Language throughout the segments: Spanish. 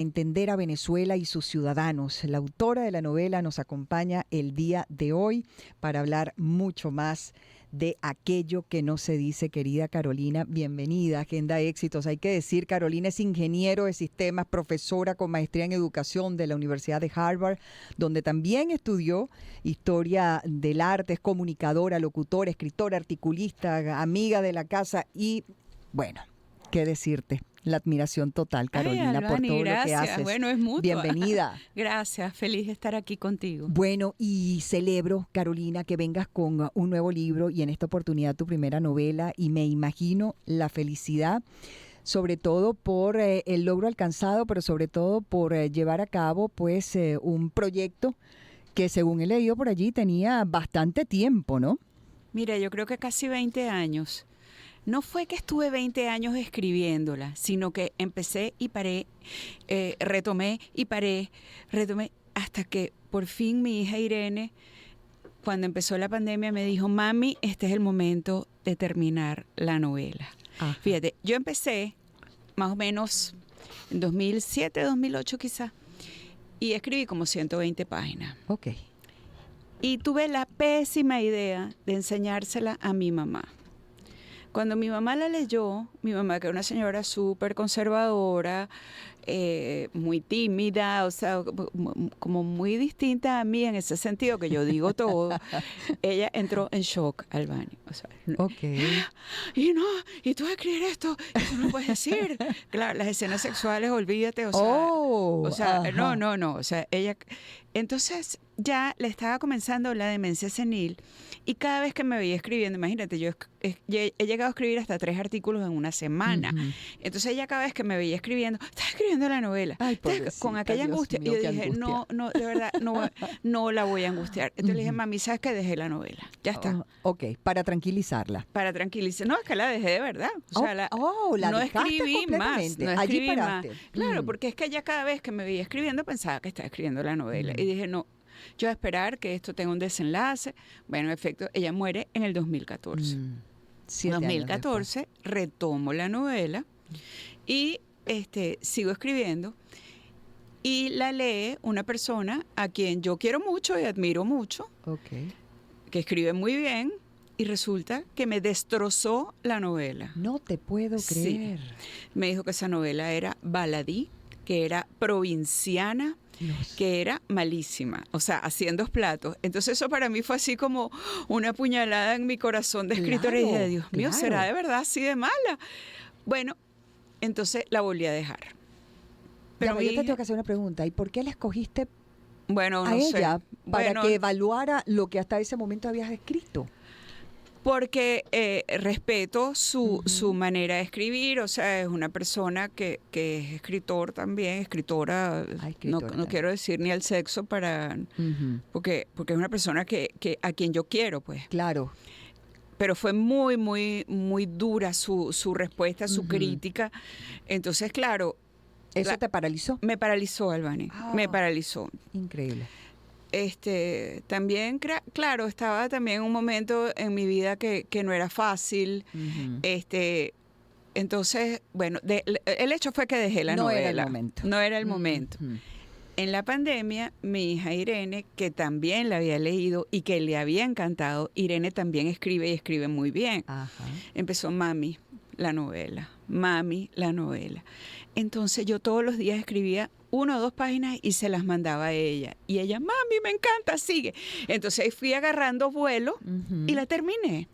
entender a Venezuela y sus ciudadanos. La autora de la novela nos acompaña el día de hoy para hablar mucho más de aquello que no se dice. Querida Carolina, bienvenida a Agenda Éxitos. Hay que decir, Carolina es ingeniero de sistemas, profesora con maestría en educación de la Universidad de Harvard, donde también estudió historia del arte, es comunicadora, locutora, escritora, articulista, amiga de la casa y, bueno, ¿qué decirte? La admiración total, Carolina, Albany, por todo gracias. lo que haces. Bueno, es mutuo. Bienvenida. Gracias, feliz de estar aquí contigo. Bueno, y celebro, Carolina, que vengas con un nuevo libro y en esta oportunidad tu primera novela, y me imagino la felicidad, sobre todo por el logro alcanzado, pero sobre todo por llevar a cabo pues un proyecto que, según he leído por allí, tenía bastante tiempo, ¿no? Mira, yo creo que casi 20 años. No fue que estuve 20 años escribiéndola, sino que empecé y paré, retomé y paré, retomé, hasta que por fin mi hija Irene, cuando empezó la pandemia, me dijo: mami, este es el momento de terminar la novela. Ajá. Fíjate, yo empecé más o menos en 2007, 2008 quizás, y escribí como 120 páginas. Ok. Y tuve la pésima idea de enseñársela a mi mamá. Cuando mi mamá la leyó, mi mamá, que era una señora súper conservadora, muy tímida, o sea, como muy distinta a mí en ese sentido, que yo digo todo, ella entró en shock, Albany. O sea, Ok. Y tú vas a escribir esto, eso no lo puedes decir. Claro, las escenas sexuales, olvídate, o sea, ajá. no, o sea, ella... Entonces ya le estaba comenzando la demencia senil y cada vez que me veía escribiendo, imagínate, yo he llegado a escribir hasta 3 artículos en una semana. Uh-huh. Entonces ella cada vez que me veía escribiendo, estaba escribiendo la novela. Ay, Entonces, con aquella Dios angustia. mío, Y yo qué dije, angustia. no, de verdad, no la voy a angustiar. Entonces le dije: mami, ¿sabes qué? Dejé la novela. Ya está. Ok, para tranquilizarla. Para tranquilizar. No, es que la dejé de verdad. O sea, la no dejaste escribí más. completamente. No Allí escribí más. paraste. Claro, porque es que ella cada vez que me veía escribiendo pensaba que estaba escribiendo la novela. Y dije, no, yo voy a esperar que esto tenga un desenlace. Bueno, en efecto, ella muere en el 2014. 7 En años 2014 retomo la novela y sigo escribiendo. Y la lee una persona a quien yo quiero mucho y admiro mucho, Ok. que escribe muy bien, y resulta que me destrozó la novela. No te puedo creer. Sí. Me dijo que esa novela era baladí, que era provinciana, Dios. que era malísima, o sea, haciendo platos. Entonces eso para mí fue así como una puñalada en mi corazón de escritora. Y dije, Dios mío, claro. ¿será de verdad así de mala? Bueno, entonces la volví a dejar. Pero yo te tengo que hacer una pregunta. ¿Y por qué la escogiste bueno, a no ella sé. para Bueno, que evaluara lo que hasta ese momento habías escrito? Porque respeto su manera de escribir. O sea, es una persona que es escritor también, escritora. No quiero decir ni el sexo para porque es una persona que a quien yo quiero, pues. Claro. Pero fue muy, muy, muy dura su respuesta, su crítica. Entonces, claro. ¿Eso te paralizó? Me paralizó, Albany. Me paralizó. Increíble. También, claro, estaba también en un momento en mi vida que no era fácil. Entonces, bueno, el hecho fue que dejé la novela. No era el momento. No era el momento. En la pandemia, mi hija Irene, que también la había leído y que le había encantado, Irene también escribe y escribe muy bien. Ajá. Empezó: mami, la novela, mami, la novela. Entonces yo todos los días escribía 1 o 2 páginas y se las mandaba a ella. Y ella: mami, me encanta, sigue. Entonces fui agarrando vuelo y la terminé.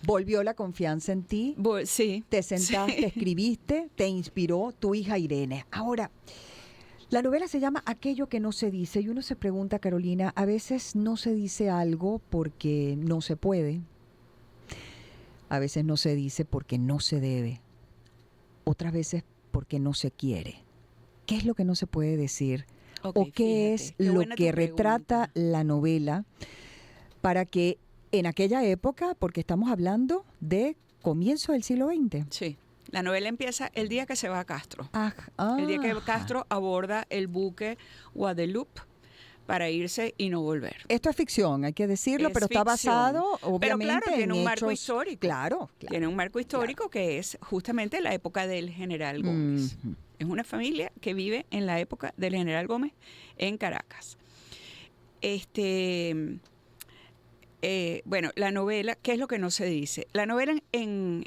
¿Volvió la confianza en ti? Sí. Te sentaste, sí. escribiste, te inspiró tu hija Irene. Ahora, la novela se llama Aquello que no se dice y uno se pregunta, Carolina, a veces no se dice algo porque no se puede. A veces no se dice porque no se debe. Otras veces porque no se quiere. ¿Qué es lo que no se puede decir? Okay, ¿O qué es lo que retrata la novela para que en aquella época, porque estamos hablando de comienzo del siglo XX? Sí. La novela empieza el día que se va a Castro. El El día que Castro aborda el buque Guadeloupe para irse y no volver. Esto es ficción, hay que decirlo, Es pero está ficción. basado, obviamente, Pero claro, tiene en un marco hechos. histórico. Claro. Tiene un marco histórico que es justamente la época del General Gómez. Ujú. Es una familia que vive en la época del General Gómez en Caracas. Bueno, la novela, ¿qué es lo que no se dice? La novela en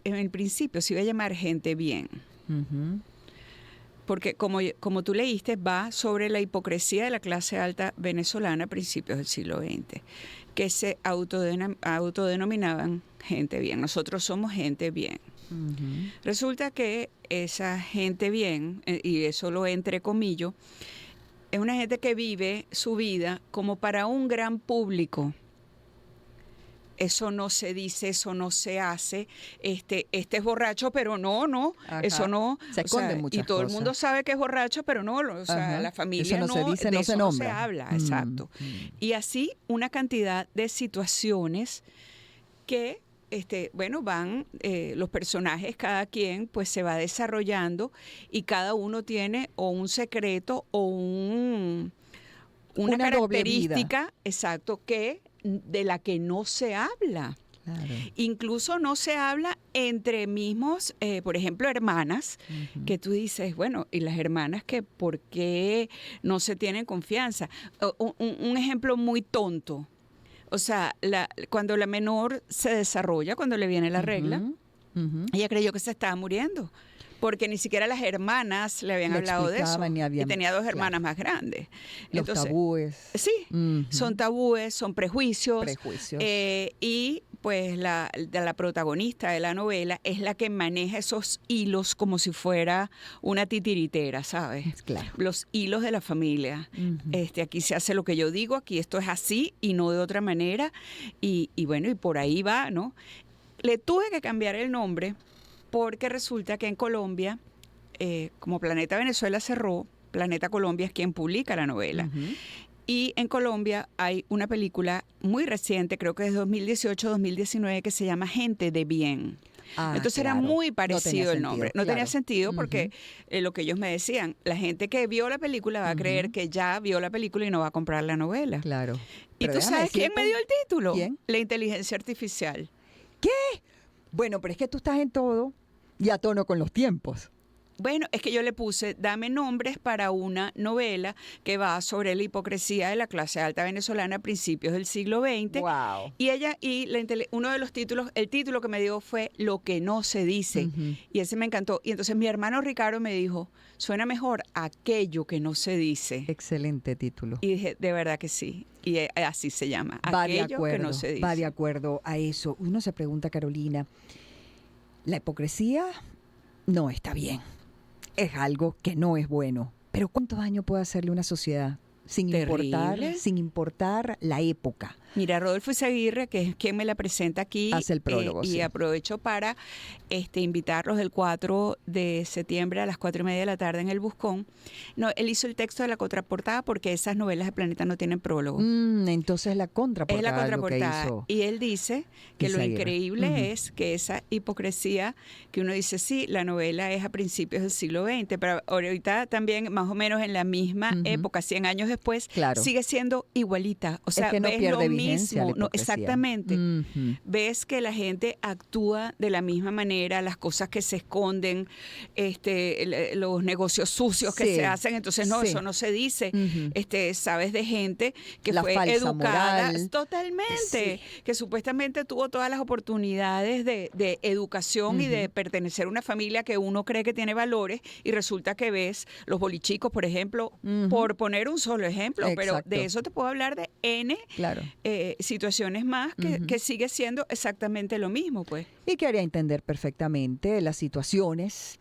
el principio se iba a llamar Gente Bien, Ujú. porque como tú leíste, va sobre la hipocresía de la clase alta venezolana a principios del siglo XX, que se autodenominaban gente bien. Nosotros somos gente bien. Ujú. Resulta que esa gente bien, y eso lo entrecomillo, es una gente que vive su vida como para un gran público. Eso no se dice, eso no se hace. Este es borracho, pero no, Ajá. eso no. Se esconden muchas y todo cosas. el mundo sabe que es borracho, pero no, o sea, Ajá. la familia Eso no se dice, de no eso se no se nombra. habla, exacto. Y así una cantidad de situaciones que, bueno, van los personajes, cada quien pues se va desarrollando y cada uno tiene o un secreto o una Una doble vida. característica, exacto, de la que no se habla. Claro. Incluso no se habla entre mismos, por ejemplo, hermanas, Ujú. que tú dices, bueno, y las hermanas que por qué no se tienen confianza. Un ejemplo muy tonto. O sea, cuando la menor se desarrolla, cuando le viene la regla, Ujú. Ujú. ella creyó que se estaba muriendo, porque ni siquiera las hermanas le habían Le hablado de eso. explicaban ni Y habían- tenía dos claro. hermanas más grandes. Los tabúes. Sí, Ujú. son tabúes, son prejuicios. Prejuicios. Y pues la protagonista de la novela es la que maneja esos hilos como si fuera una titiritera, ¿sabes? Claro. Los hilos de la familia. Ujú. Aquí se hace lo que yo digo, aquí esto es así y no de otra manera. Y bueno, y por ahí va, ¿no? Le tuve que cambiar el nombre porque resulta que en Colombia, como Planeta Venezuela cerró, Planeta Colombia es quien publica la novela. Ujú. Y en Colombia hay una película muy reciente, creo que es 2018-2019, que se llama Gente de Bien. Ah, Entonces era claro. muy No tenía parecido el sentido, nombre. No tenía claro. sentido porque lo que ellos me decían, la gente que vio la película va a creer Ujú. que ya vio la película y no va a comprar la novela. Claro. ¿Y Pero tú déjame sabes quién me decirte- dio el título? ¿Quién? La inteligencia artificial. Bueno, pero es que tú estás en todo y a tono con los tiempos. Bueno, es que yo le puse, dame nombres para una novela que va sobre la hipocresía de la clase alta venezolana a principios del siglo XX. Wow. Y uno de los títulos, el título que me dio fue Lo que no se dice. Ujú. Y ese me encantó. Y entonces mi hermano Ricardo me dijo, suena mejor aquello que no se dice. Excelente título. Y dije, de verdad que sí. Y así se llama, Va de aquello acuerdo, que no se dice. va de acuerdo a eso. Uno se pregunta, Carolina, la hipocresía no está bien. Es algo que no es bueno. Pero ¿cuánto daño puede hacerle una sociedad Terrible. sin importar la época? Mira, Rodolfo Izaguirre, que es quien me la presenta aquí, Hace el prólogo, y sí. aprovecho para invitarlos el 4 de septiembre a las 4:30 de la tarde en el Buscón. No, él hizo el texto de la contraportada porque esas novelas de Planeta no tienen prólogo. Entonces la Es contraportada la es lo que contraportada. hizo Y él dice que lo Izaguirre. increíble Ujú. es que esa hipocresía que uno dice, sí, la novela es a principios del siglo XX, pero ahorita también más o menos en la misma Ujú. época, 100 años después, Claro. sigue siendo igualita. O sea, es que no ves pierde lo vigencia mismo. la No, hipocresía. exactamente. Ujú. Ves que la gente actúa de la misma manera, las cosas que se esconden, los negocios sucios que Sí, se hacen, entonces no, sí. eso no se dice. Ujú. Sabes de gente que La fue falsa educada moral. totalmente, que supuestamente tuvo todas las oportunidades de educación y de pertenecer a una familia que uno cree que tiene valores y resulta que ves los bolichicos, por ejemplo, Ujú. por poner un solo ejemplo, pero Exacto. de eso te puedo hablar de N Claro. situaciones más Ujú. que sigue siendo exactamente lo mismo, pues. Y que haría entender perfectamente las situaciones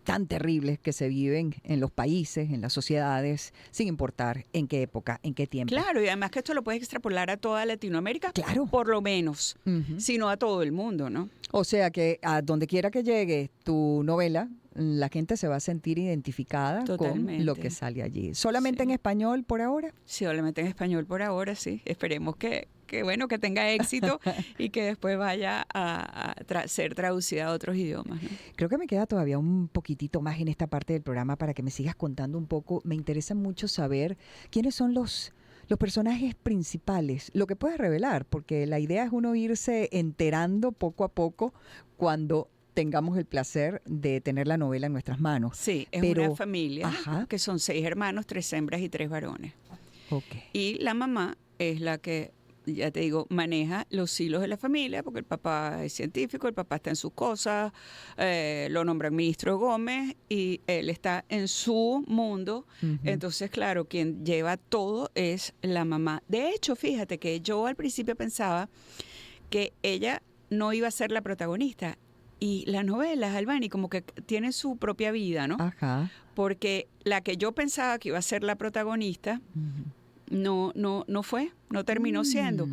tan terribles que se viven en los países, en las sociedades, sin importar en qué época, en qué tiempo. Claro, y además que esto lo puedes extrapolar a toda Latinoamérica, Claro. por lo menos, Ujú. sino a todo el mundo, ¿no? O sea que a donde quiera que llegue tu novela, la gente se va a sentir identificada con Totalmente. lo que sale allí. ¿Solamente Sí. en español por ahora? Solamente en español por ahora, sí. Esperemos bueno, que tenga éxito y que después vaya a ser traducida a otros idiomas, ¿no? Creo que me queda todavía un poquitito más en esta parte del programa para que me sigas contando un poco. Me interesa mucho saber quiénes son los personajes principales, lo que puedes revelar, porque la idea es uno irse enterando poco a poco cuando tengamos el placer de tener la novela en nuestras manos. Sí, es una familia, que son 6 hermanos, 3 hembras y 3 varones. Okay. Y la mamá es la que, ya te digo, maneja los hilos de la familia, porque el papá es científico, el papá está en sus cosas, lo nombran ministro Gómez y él está en su mundo. Entonces, claro, quien lleva todo es la mamá. De hecho, fíjate que yo al principio pensaba que ella no iba a ser la protagonista. Y las novelas, Albany, como que tienen su propia vida, ¿no? Ajá. Porque la que yo pensaba que iba a ser la protagonista, no terminó siendo.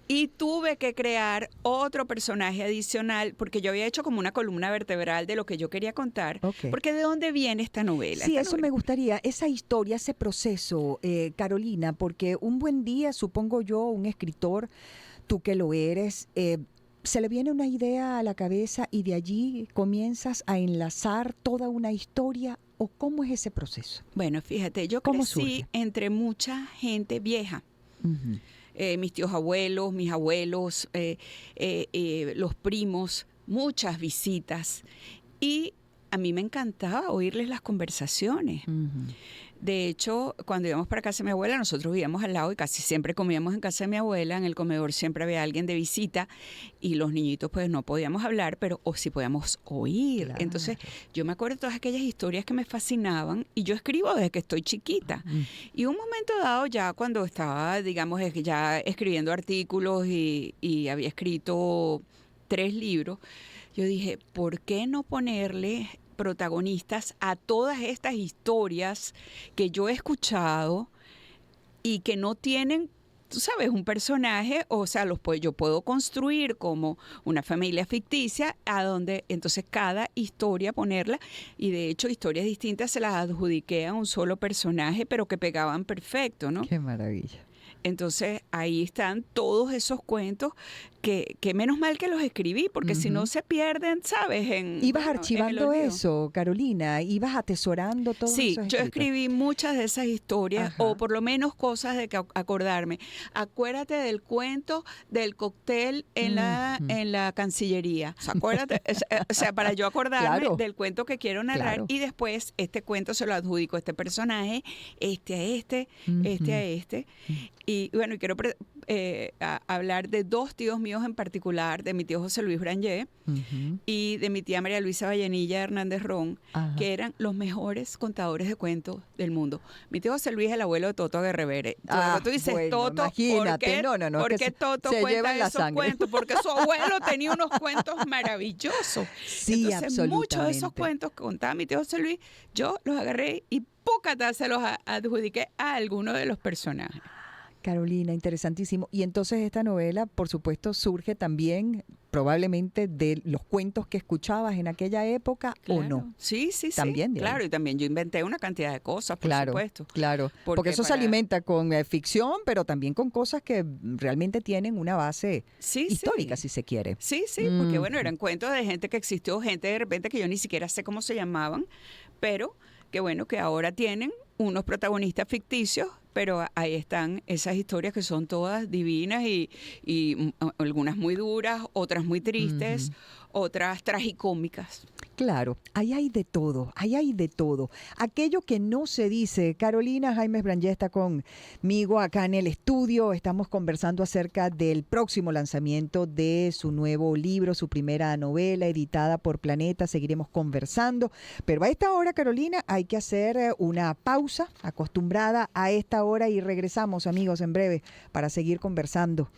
Y tuve que crear otro personaje adicional, porque yo había hecho como una columna vertebral de lo que yo quería contar. Okay. Porque ¿de dónde viene esta novela? Sí, eso me gustaría, esa historia, ese proceso, Carolina, porque un buen día, supongo yo, un escritor, tú que lo eres, se le viene una idea a la cabeza y de allí comienzas a enlazar toda una historia, ¿o cómo es ese proceso? Bueno, fíjate, yo crecí entre mucha gente vieja. Mis tíos abuelos, mis abuelos, los primos, muchas visitas. Y a mí me encantaba oírles las conversaciones. De hecho, cuando íbamos para casa de mi abuela, nosotros vivíamos al lado y casi siempre comíamos en casa de mi abuela. En el comedor siempre había alguien de visita y los niñitos pues no podíamos hablar, pero sí podíamos oír. Claro. Entonces, yo me acuerdo de todas aquellas historias que me fascinaban y yo escribo desde que estoy chiquita. Y un momento dado, ya cuando estaba, digamos, ya escribiendo artículos y había escrito 3 libros, yo dije, ¿por qué no ponerle protagonistas a todas estas historias que yo he escuchado y que no tienen, tú sabes, un personaje? O sea, yo puedo construir como una familia ficticia a donde entonces cada historia ponerla, y de hecho historias distintas se las adjudiqué a un solo personaje, pero que pegaban perfecto, ¿no? Qué maravilla. Entonces ahí están todos esos cuentos que menos mal que los escribí, porque si no se pierden, ¿sabes? ¿Ibas archivando eso, Carolina? ¿Ibas atesorando todo eso? Sí, yo escribí muchas de esas historias, o por lo menos cosas de que acordarme. Acuérdate del cuento del cóctel en la Cancillería. O sea, acuérdate, o sea, para yo acordarme del cuento que quiero narrar, y después este cuento se lo adjudico a este personaje, este a este, este a este. Y bueno, quiero hablar de 2 tíos míos en particular, de mi tío José Luis Brangé y de mi tía María Luisa Vallenilla Hernández Ron, que eran los mejores contadores de cuentos del mundo. Mi tío José Luis es el abuelo de Toto Guerrevere. Tú dices, bueno, Toto, imagínate. ¿por qué Toto cuenta esos cuentos? Porque su abuelo tenía unos cuentos maravillosos. Sí, entonces, absolutamente. Muchos de esos cuentos que contaba mi tío José Luis, yo los agarré y pócata se los adjudiqué a alguno de los personajes. Carolina, interesantísimo. Y entonces esta novela, por supuesto, surge también probablemente de los cuentos que escuchabas en aquella época, claro. ¿o no? Sí, también claro. Y también yo inventé una cantidad de cosas, por supuesto. Claro, porque eso se alimenta con ficción, pero también con cosas que realmente tienen una base histórica, si se quiere. Sí, porque bueno, eran cuentos de gente que existió, gente de repente que yo ni siquiera sé cómo se llamaban, pero que bueno, que ahora tienen unos protagonistas ficticios, pero ahí están esas historias que son todas divinas y algunas muy duras, otras muy tristes, otras tragicómicas. Claro, ahí hay de todo, ahí hay de todo. Aquello que no se dice. Carolina Jaimes Brangé está conmigo acá en el estudio. Estamos conversando acerca del próximo lanzamiento de su nuevo libro, su primera novela editada por Planeta. Seguiremos conversando. Pero a esta hora, Carolina, hay que hacer una pausa acostumbrada a esta hora y regresamos, amigos, en breve para seguir conversando.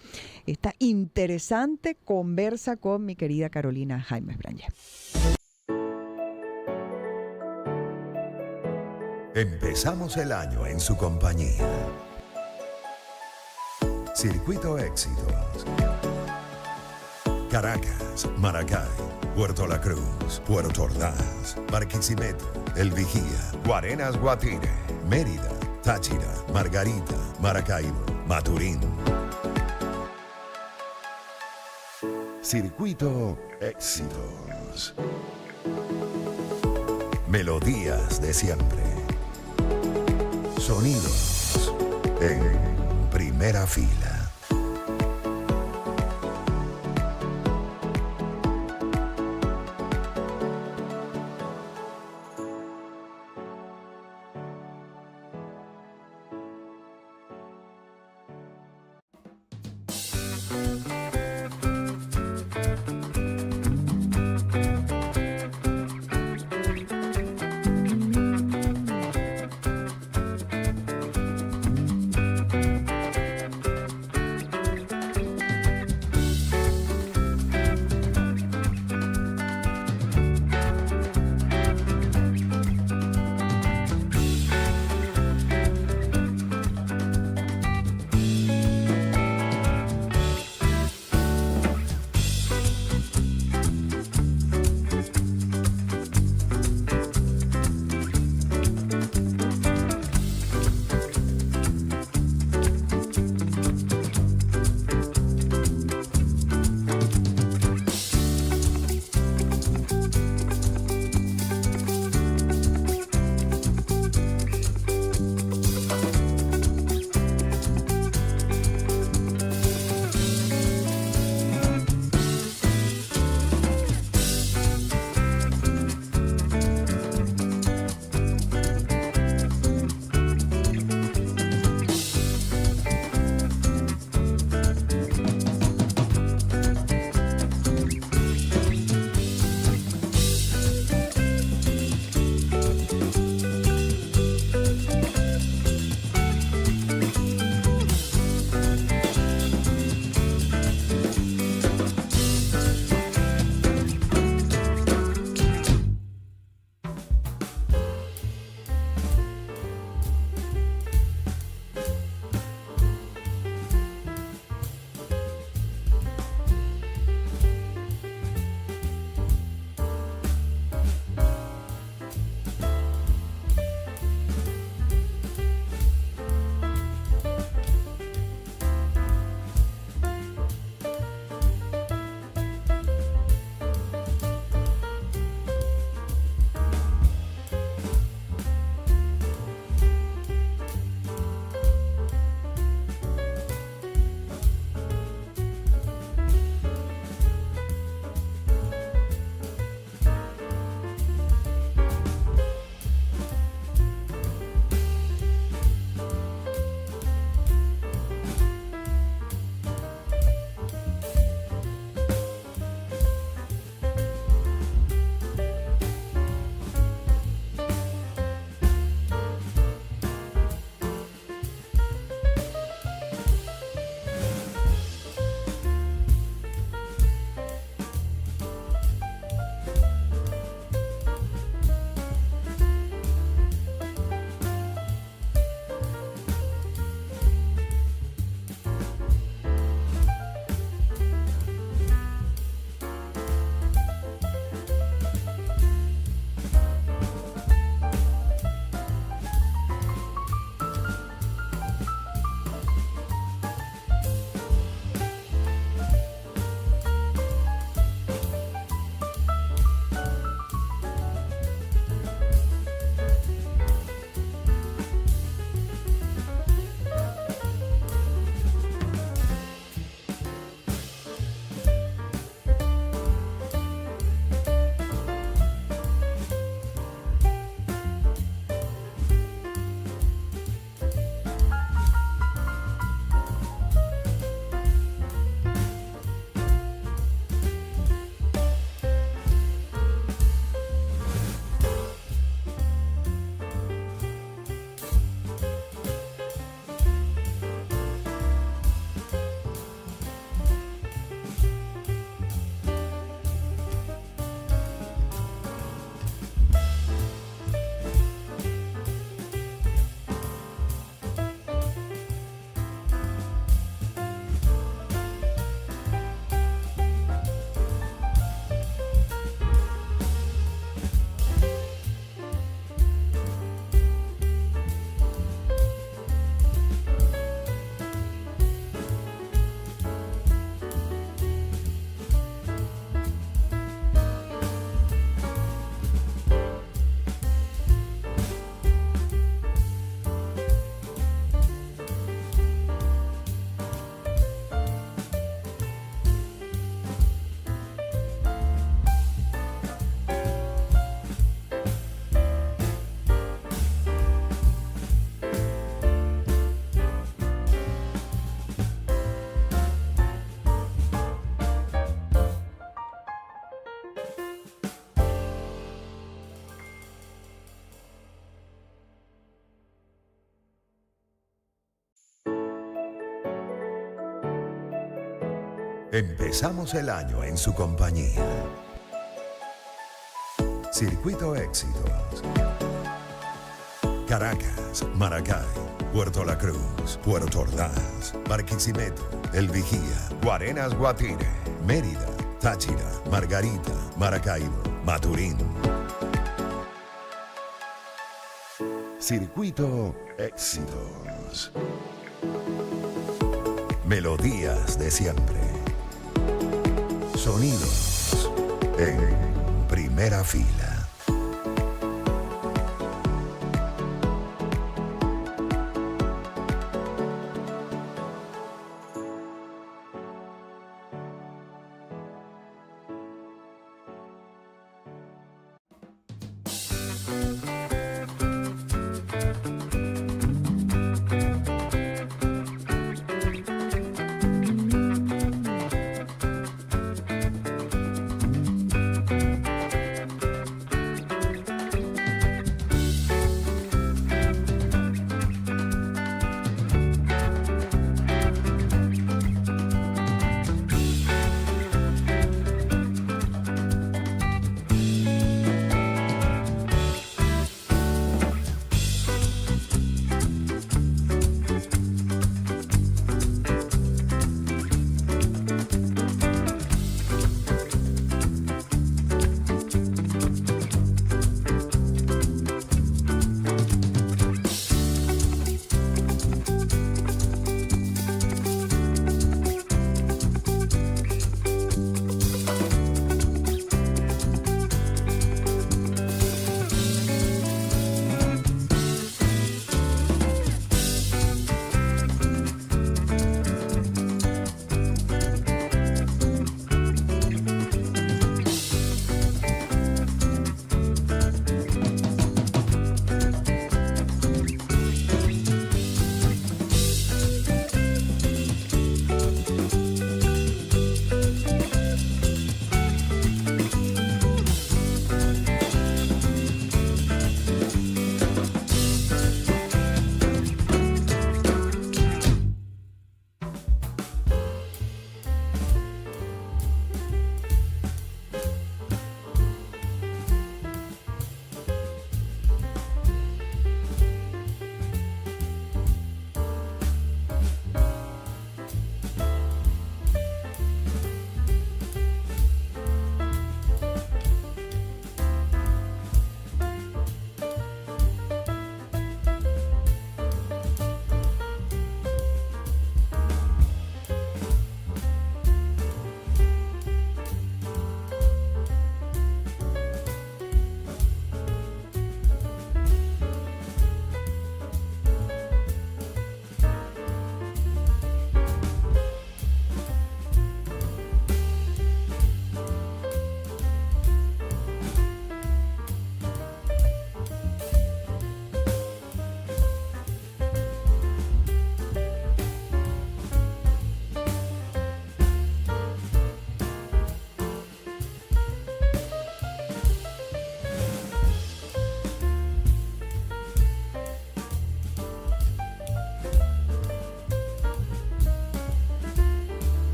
Esta interesante conversa con mi querida Carolina Jaimes Brangé. Empezamos el año en su compañía. Circuito Éxitos. Caracas, Maracay, Puerto La Cruz, Puerto Ordaz, Barquisimeto, El Vigía, Guarenas Guatire, Mérida, Táchira, Margarita, Maracaibo, Maturín. Circuito Éxitos. Melodías de siempre. Sonidos en primera fila. Empezamos el año en su compañía. Circuito Éxitos. Caracas, Maracay, Puerto La Cruz, Puerto Ordaz, Barquisimeto, El Vigía, Guarenas Guatire, Mérida, Táchira, Margarita, Maracaibo, Maturín. Circuito Éxitos. Melodías de siempre. Sonidos en primera fila.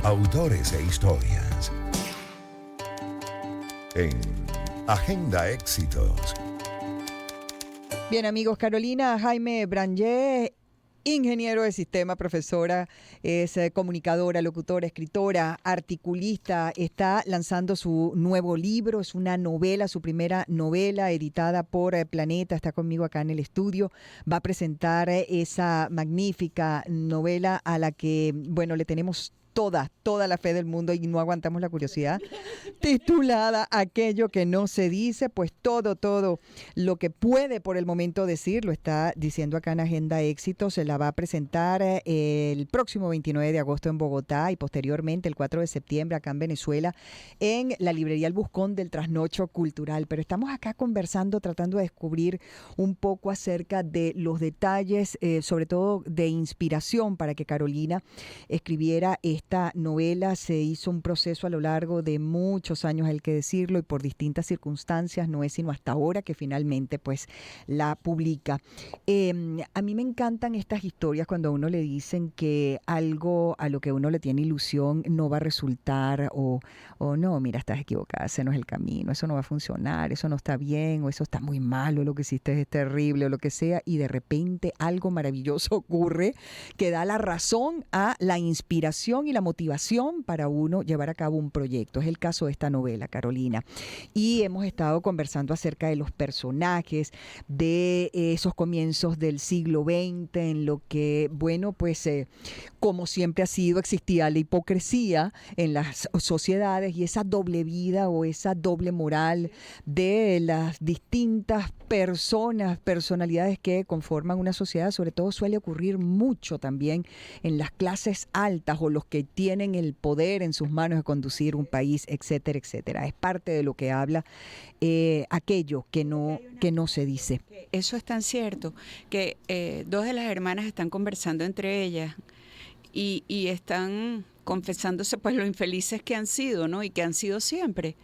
autores e historias. En Agenda Éxitos. Bien, amigos, Carolina Jaime Brangé, ingeniero de sistema, profesora, es comunicadora, locutora, escritora, articulista, está lanzando su nuevo libro, es una novela, su primera novela editada por Planeta, está conmigo acá en el estudio, va a presentar esa magnífica novela a la que, bueno, le tenemos toda la fe del mundo y no aguantamos la curiosidad, titulada Aquello que no se dice, pues todo lo que puede por el momento decir, lo está diciendo acá en Agenda Éxito, se la va a presentar el próximo 29 de agosto en Bogotá y posteriormente el 4 de septiembre acá en Venezuela en la librería El Buscón del Trasnocho Cultural. Pero estamos acá conversando, tratando de descubrir un poco acerca de los detalles, sobre todo de inspiración para que Carolina escribiera esta novela. Se hizo un proceso a lo largo de muchos años, hay que decirlo, y por distintas circunstancias, no es sino hasta ahora que finalmente pues la publica. A mí me encantan estas historias cuando a uno le dicen que algo a lo que uno le tiene ilusión no va a resultar o no, mira, estás equivocada, ese no es el camino, eso no va a funcionar, eso no está bien o eso está muy malo, lo que hiciste es terrible o lo que sea, y de repente algo maravilloso ocurre que da la razón a la inspiración y la motivación para uno llevar a cabo un proyecto. Es el caso de esta novela, Carolina. Y hemos estado conversando acerca de los personajes, de esos comienzos del siglo XX, en lo que, bueno, pues como siempre ha sido, existía la hipocresía en las sociedades y esa doble vida o esa doble moral de las distintas personalidades que conforman una sociedad. Sobre todo suele ocurrir mucho también en las clases altas o los que tienen el poder en sus manos de conducir un país, etcétera, etcétera. Es parte de lo que habla aquello que no se dice. Eso es tan cierto, que dos de las hermanas están conversando entre ellas y están confesándose pues lo infelices que han sido, ¿no? Y que han sido siempre.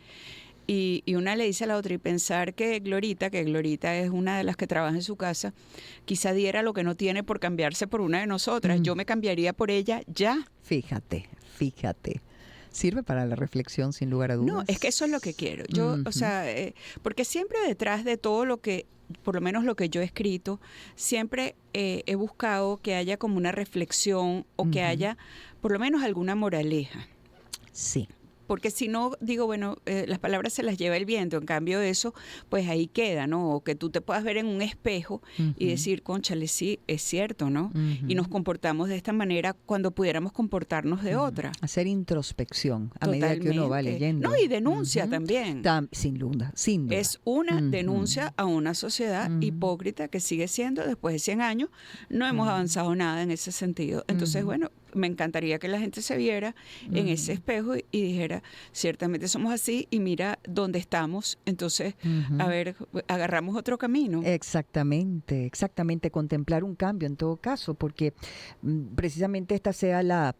Y una le dice a la otra, y pensar que Glorita es una de las que trabaja en su casa, quizá diera lo que no tiene por cambiarse por una de nosotras. Yo me cambiaría por ella ya. Fíjate. Sirve para la reflexión, sin lugar a dudas. No, es que eso es lo que quiero. Yo, o sea, porque siempre detrás de todo lo que, por lo menos lo que yo he escrito, siempre he buscado que haya como una reflexión o que haya por lo menos alguna moraleja. Sí. Porque si no, digo, bueno, las palabras se las lleva el viento, en cambio eso, pues ahí queda, ¿no? O que tú te puedas ver en un espejo y decir, cónchale, sí, es cierto, ¿no? Y nos comportamos de esta manera cuando pudiéramos comportarnos de otra. Hacer introspección a medida que uno va leyendo. No, y denuncia también. Sin duda. Es una denuncia a una sociedad hipócrita que sigue siendo, después de 100 años, no hemos avanzado nada en ese sentido. Entonces, bueno, me encantaría que la gente se viera en ese espejo y dijera, ciertamente somos así y mira dónde estamos, entonces, a ver, agarramos otro camino. Exactamente, contemplar un cambio en todo caso, porque precisamente esta sea la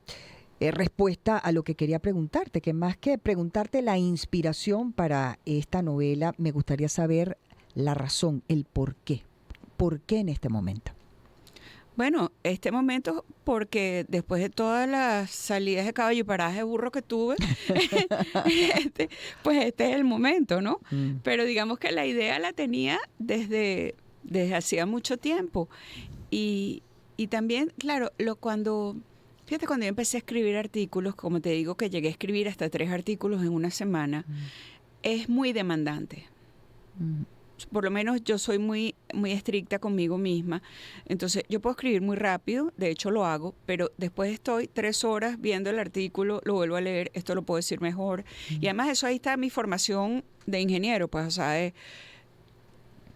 respuesta a lo que quería preguntarte, que más que preguntarte la inspiración para esta novela, me gustaría saber la razón, el por qué. ¿Por qué en este momento? Bueno, este momento, porque después de todas las salidas de caballo y paradas de burro que tuve, pues este es el momento, ¿no? Pero digamos que la idea la tenía desde hacía mucho tiempo. Y también, claro, fíjate, cuando yo empecé a escribir artículos, como te digo que llegué a escribir hasta 3 artículos en una semana, es muy demandante. Por lo menos yo soy muy, muy estricta conmigo misma. Entonces, yo puedo escribir muy rápido, de hecho lo hago, pero después estoy 3 horas viendo el artículo, lo vuelvo a leer, esto lo puedo decir mejor. Y además eso ahí está mi formación de ingeniero, pues, o sea,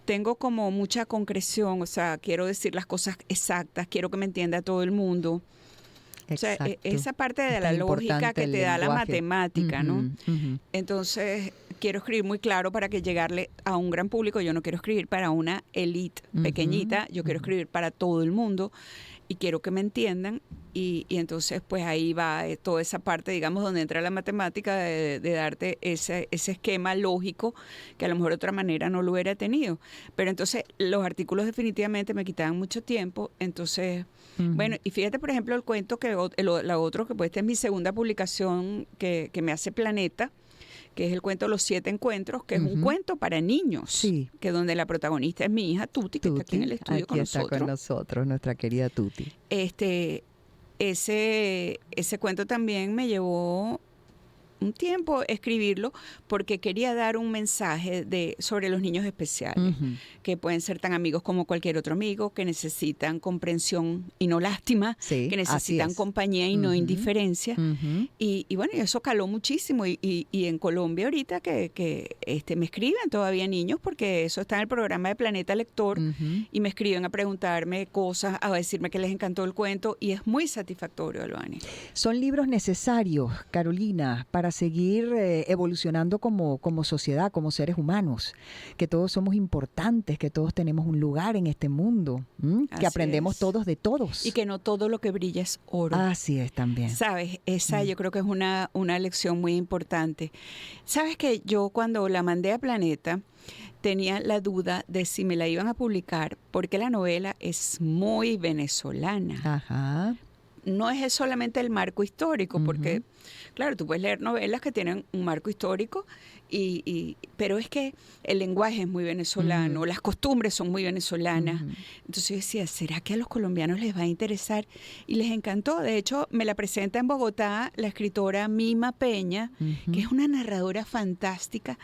tengo como mucha concreción, o sea, quiero decir las cosas exactas, quiero que me entienda todo el mundo. Exacto. O sea, esa parte de la lógica que te da la matemática, ¿no? Entonces, quiero escribir muy claro para que llegarle a un gran público. Yo no quiero escribir para una élite pequeñita, yo quiero escribir para todo el mundo. y quiero que me entiendan. Y entonces pues ahí va toda esa parte, digamos, donde entra la matemática de darte ese esquema lógico que a lo mejor de otra manera no lo hubiera tenido. Pero entonces los artículos definitivamente me quitaban mucho tiempo. Entonces, bueno, y fíjate por ejemplo el cuento que la otra, que pues esta es mi segunda publicación que me hace Planeta, que es el cuento Los 7 Encuentros, que es un cuento para niños, sí, que donde la protagonista es mi hija Tuti, que está aquí en el estudio con nosotros. Aquí está con nosotros, nuestra querida Tuti. Ese cuento también me llevó un tiempo escribirlo porque quería dar un mensaje sobre los niños especiales, que pueden ser tan amigos como cualquier otro amigo, que necesitan comprensión y no lástima, sí, que necesitan compañía y no indiferencia. Y bueno, eso caló muchísimo. Y en Colombia ahorita que me escriben todavía niños, porque eso está en el programa de Planeta Lector, y me escriben a preguntarme cosas, a decirme que les encantó el cuento, y es muy satisfactorio, Albany. Son libros necesarios, Carolina, para seguir evolucionando como sociedad, como seres humanos, que todos somos importantes, que todos tenemos un lugar en este mundo, que aprendemos todos de todos. Y que no todo lo que brilla es oro. Así es también. ¿Sabes? Esa yo creo que es una lección muy importante. ¿Sabes que yo cuando la mandé a Planeta tenía la duda de si me la iban a publicar, porque la novela es muy venezolana? Ajá. No es solamente el marco histórico, porque, claro, tú puedes leer novelas que tienen un marco histórico, pero es que el lenguaje es muy venezolano, las costumbres son muy venezolanas. Entonces yo decía, ¿será que a los colombianos les va a interesar? Y les encantó. De hecho, me la presenta en Bogotá la escritora Mima Peña, que es una narradora fantástica.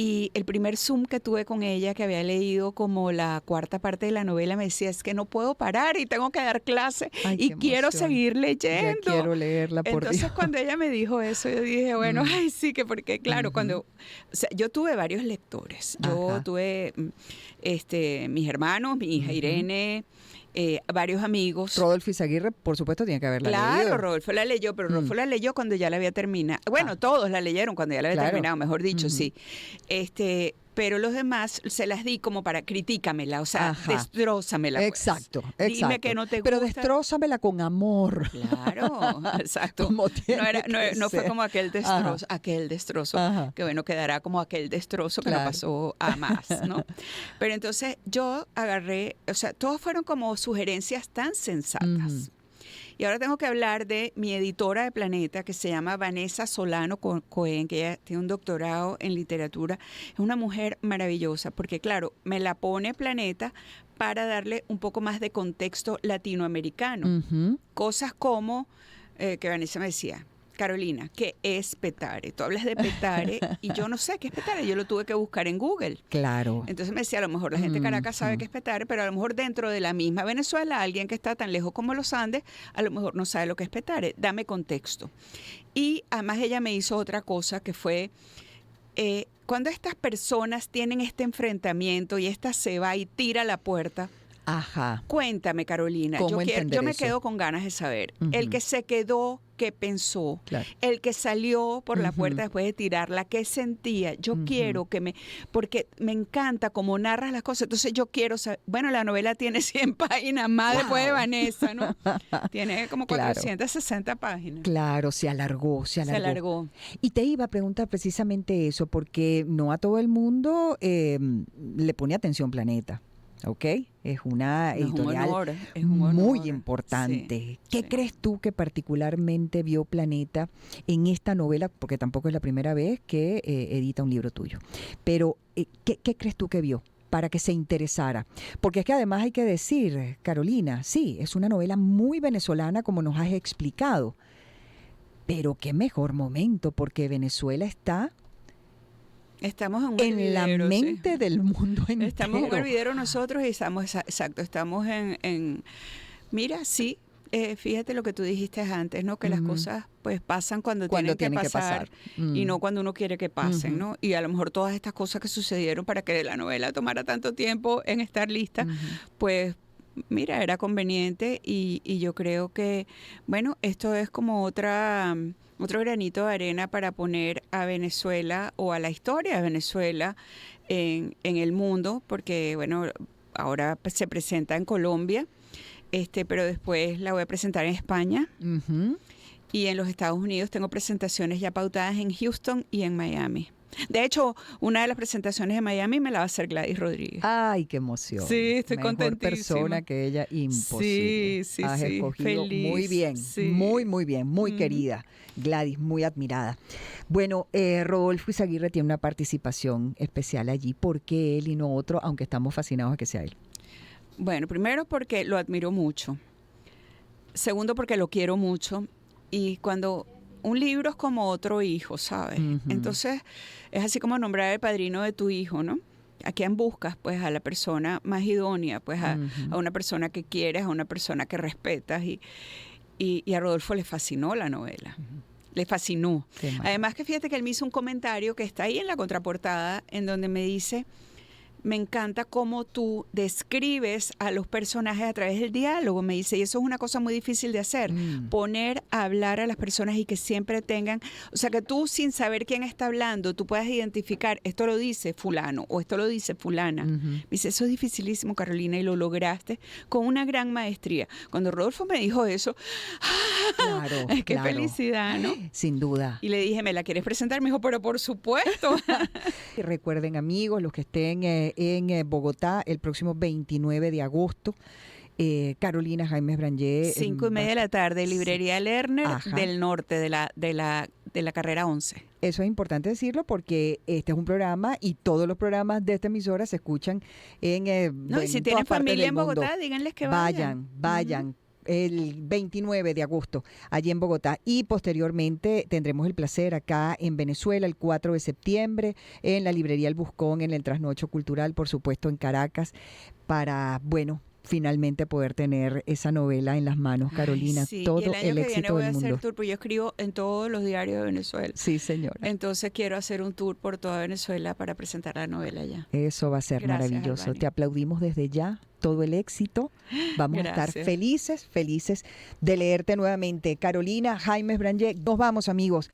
Y el primer Zoom que tuve con ella, que había leído como la cuarta parte de la novela, me decía, es que no puedo parar y tengo que dar clase. Ay, y quiero seguir leyendo. Ya quiero leerla, por Entonces, Dios. cuando ella me dijo eso, yo dije, bueno, ay, sí, que porque, claro, o sea, yo tuve varios lectores. Yo tuve mis hermanos, mi hija Irene, varios amigos. Rodolfo Izaguirre, por supuesto, tiene que haberla leído. Claro, Rodolfo la leyó, pero Rodolfo la leyó cuando ya la había terminado. Bueno, todos la leyeron cuando ya la había terminado, mejor dicho, sí. Pero los demás se las di como para critícamela, o sea, destrózamela. Pues. Exacto. Dime que no te gusta. Pero destrózamela con amor. Claro, exacto. No fue como aquel destrozo, que bueno, quedará como aquel destrozo que no pasó a más, ¿no? Pero entonces yo agarré, o sea, todos fueron como sugerencias tan sensatas. Y ahora tengo que hablar de mi editora de Planeta, que se llama Vanessa Solano Cohen, que ella tiene un doctorado en literatura. Es una mujer maravillosa, porque claro, me la pone Planeta para darle un poco más de contexto latinoamericano. Cosas como, que Vanessa me decía, Carolina, ¿qué es Petare? Tú hablas de Petare y yo no sé qué es Petare. Yo lo tuve que buscar en Google. Claro. Entonces me decía, a lo mejor la gente de Caracas sabe qué es Petare, pero a lo mejor dentro de la misma Venezuela, alguien que está tan lejos como los Andes, a lo mejor no sabe lo que es Petare. Dame contexto. Y además ella me hizo otra cosa que fue, cuando estas personas tienen este enfrentamiento y esta se va y tira la puerta, cuéntame, Carolina. Yo me quedo con ganas de saber. El que se quedó, ¿qué pensó? Claro. El que salió por la puerta después de tirarla, ¿qué sentía? Yo quiero porque me encanta cómo narras las cosas. Entonces yo quiero saber. Bueno, la novela tiene 100 páginas más después de Vanessa, ¿no? Tiene como 460 páginas. Claro, se alargó. Y te iba a preguntar precisamente eso, porque no a todo el mundo le pone atención Planeta. ¿Ok? Es una editorial es un honor, muy importante. Sí, ¿Qué crees tú que particularmente vio Planeta en esta novela? Porque tampoco es la primera vez que edita un libro tuyo. Pero, ¿qué crees tú que vio para que se interesara? Porque es que además hay que decir, Carolina, sí, es una novela muy venezolana como nos has explicado. Pero qué mejor momento, porque Venezuela está... Estamos en un hervidero, la mente del mundo entero. Estamos en un hervidero nosotros y estamos en mira, sí, fíjate lo que tú dijiste antes, ¿no? Que las cosas pues pasan cuando tienen que pasar. Y no cuando uno quiere que pasen, ¿no? Y a lo mejor todas estas cosas que sucedieron para que la novela tomara tanto tiempo en estar lista, pues mira, era conveniente y yo creo que, bueno, esto es como otro granito de arena para poner a Venezuela o a la historia de Venezuela en el mundo, porque, bueno, ahora se presenta en Colombia pero después la voy a presentar en España. Ujú. Y en los Estados Unidos tengo presentaciones ya pautadas en Houston y en Miami. De hecho, una de las presentaciones de Miami me la va a hacer Gladys Rodríguez. Ay, qué emoción. Sí, estoy Mejor contentísima. persona que ella, imposible. Sí, Has sí, escogido feliz, muy bien, sí. muy bien, muy Ujú. querida. Gladys, muy admirada. Bueno, Rodolfo Izaguirre tiene una participación especial allí. ¿Por qué él y no otro, aunque estamos fascinados a que sea él? Bueno, primero porque lo admiro mucho. Segundo porque lo quiero mucho. Y cuando un libro es como otro hijo, ¿sabes? Ujú. Entonces es así como nombrar el padrino de tu hijo, ¿no? ¿A quién buscas? Pues a la persona más idónea, pues Ujú. a una persona que quieres, a una persona que respetas. Y a Rodolfo le fascinó la novela. Le fascinó. Qué maravilla. Además que fíjate que él me hizo un comentario que está ahí en la contraportada, en donde me dice: me encanta cómo tú describes a los personajes a través del diálogo, me dice, y eso es una cosa muy difícil de hacer, poner a hablar a las personas y que siempre tengan, o sea, que tú sin saber quién está hablando, tú puedas identificar, esto lo dice fulano o esto lo dice fulana. Ujú. Me dice, eso es dificilísimo, Carolina, y lo lograste con una gran maestría. Cuando Rodolfo me dijo eso, Claro, qué claro. felicidad, ¿no? Sin duda. Y le dije, ¿me la quieres presentar? Me dijo, pero por supuesto. Y recuerden, amigos, los que estén en Bogotá el próximo 29 de agosto, Carolina Jaimes Brangé. 5:30 de la tarde, librería Lerner Ajá. del norte de la carrera 11. Eso es importante decirlo porque este es un programa y todos los programas de esta emisora se escuchan en, No, y si tienen familia en Bogotá, díganles que vayan. Vayan. El 29 de agosto, allí en Bogotá. Y posteriormente tendremos el placer acá en Venezuela, el 4 de septiembre, en la librería El Buscón, en el Trasnocho Cultural, por supuesto, en Caracas, para, bueno, finalmente poder tener esa novela en las manos, Carolina. Ay, sí. Todo y el año que viene éxito voy a del hacer mundo. tour, porque yo escribo en todos los diarios de Venezuela. Sí, señora. Entonces quiero hacer un tour por toda Venezuela para presentar la novela ya. Eso va a ser Gracias, maravilloso. Albany. Te aplaudimos desde ya. Todo el éxito. Vamos a estar Gracias. felices de leerte nuevamente. Carolina Jaimes Brangé. Nos vamos, amigos.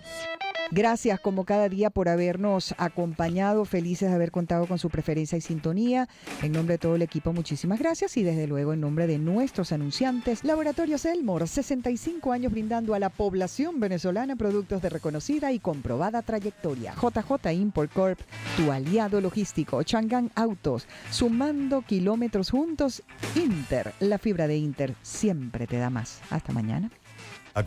Gracias, como cada día, por habernos acompañado. Felices de haber contado con su preferencia y sintonía. En nombre de todo el equipo, muchísimas gracias. Y desde luego, en nombre de nuestros anunciantes, Laboratorios Elmore, 65 años brindando a la población venezolana productos de reconocida y comprobada trayectoria. JJ Import Corp, tu aliado logístico. Chang'an Autos, sumando kilómetros juntos. Inter, la fibra de Inter siempre te da más. Hasta mañana. A